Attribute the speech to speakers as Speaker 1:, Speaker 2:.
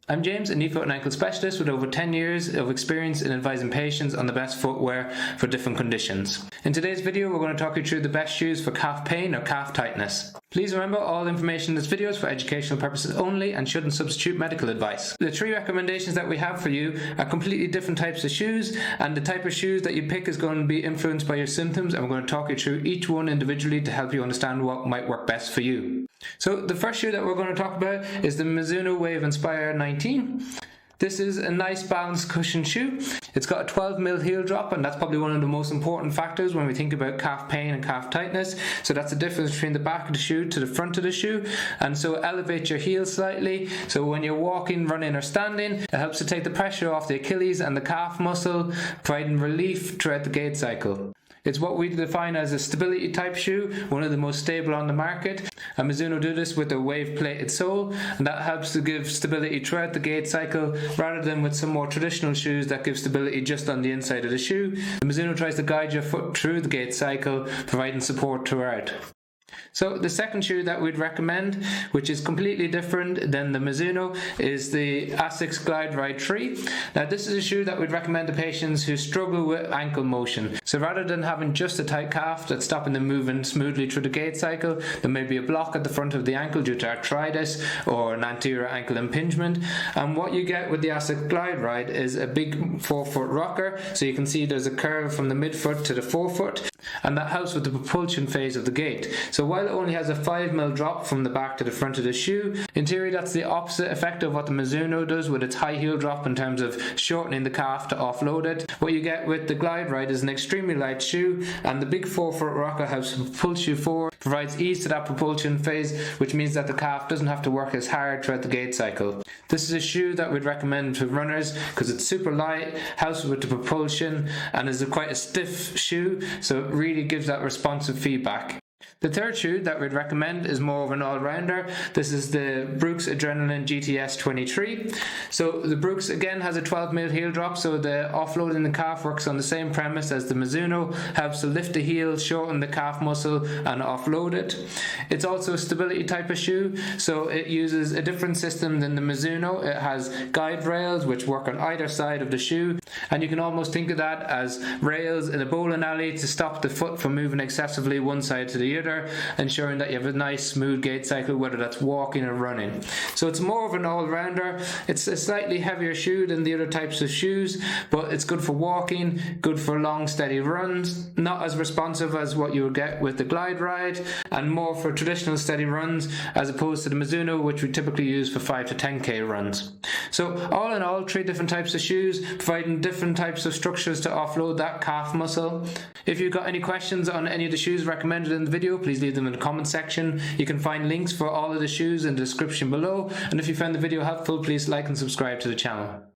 Speaker 1: I'm James, a knee, foot and ankle specialist with over 10 years of experience in advising patients on the best footwear for different conditions. In today's video, we're going to talk you through the best shoes for calf pain or calf tightness. Please remember, all information in this video is for educational purposes only and shouldn't substitute medical advice. The 3 recommendations that we have for you are completely different types of shoes, and the type of shoes that you pick is going to be influenced by your symptoms, and we're going to talk you through each one individually to help you understand what might work best for you. So the first shoe that we're going to talk about is the Mizuno Wave Inspire 19. This is a nice balanced cushion shoe. It's got a 12mm heel drop, and that's probably one of the most important factors when we think about calf pain and calf tightness. So that's the difference between the back of the shoe to the front of the shoe, and so it elevates your heel slightly. So when you're walking, running or standing, it helps to take the pressure off the Achilles and the calf muscle, providing relief throughout the gait cycle. It's what we define as a stability type shoe, one of the most stable on the market. And Mizuno do this with a wave plated sole, and that helps to give stability throughout the gait cycle rather than with some more traditional shoes that give stability just on the inside of the shoe. The Mizuno tries to guide your foot through the gait cycle, providing support throughout. So the second shoe that we'd recommend, which is completely different than the Mizuno, is the Asics Glide Ride 3. Now this is a shoe that we'd recommend to patients who struggle with ankle motion. So rather than having just a tight calf that's stopping them moving smoothly through the gait cycle, there may be a block at the front of the ankle due to arthritis or an anterior ankle impingement. And what you get with the Asics Glide Ride is a big 4-foot rocker. So you can see there's a curve from the midfoot to the forefoot, and that helps with the propulsion phase of the gait. So while it only has a 5mm drop from the back to the front of the shoe, in theory that's the opposite effect of what the Mizuno does with its high heel drop in terms of shortening the calf to offload it. What you get with the Glide Ride is an extremely light shoe, and the big 4-foot rocker helps propulse you forward, provides ease to that propulsion phase, which means that the calf doesn't have to work as hard throughout the gait cycle. This is a shoe that we'd recommend to runners because it's super light, helps with the propulsion, and is quite a stiff shoe, so it really gives that responsive feedback. The third shoe that we'd recommend is more of an all-rounder. This is the Brooks Adrenaline GTS 23. So the Brooks again has a 12mm heel drop, so the offloading the calf works on the same premise as the Mizuno, helps to lift the heel, shorten the calf muscle and offload it. It's also a stability type of shoe, so it uses a different system than the Mizuno. It has guide rails which work on either side of the shoe, and you can almost think of that as rails in a bowling alley to stop the foot from moving excessively one side to the other, ensuring that you have a nice smooth gait cycle, whether that's walking or running. So it's more of an all-rounder. It's a slightly heavier shoe than the other types of shoes, but it's good for walking, good for long steady runs, not as responsive as what you would get with the Glide Ride, and more for traditional steady runs as opposed to the Mizuno, which we typically use for 5 to 10k runs. So all in all, 3 different types of shoes providing different types of structures to offload that calf muscle. If you've got any questions on any of the shoes recommended in the video, please leave them in the comment section. You can find links for all of the shoes in the description below, and if you found the video helpful, please like and subscribe to the channel.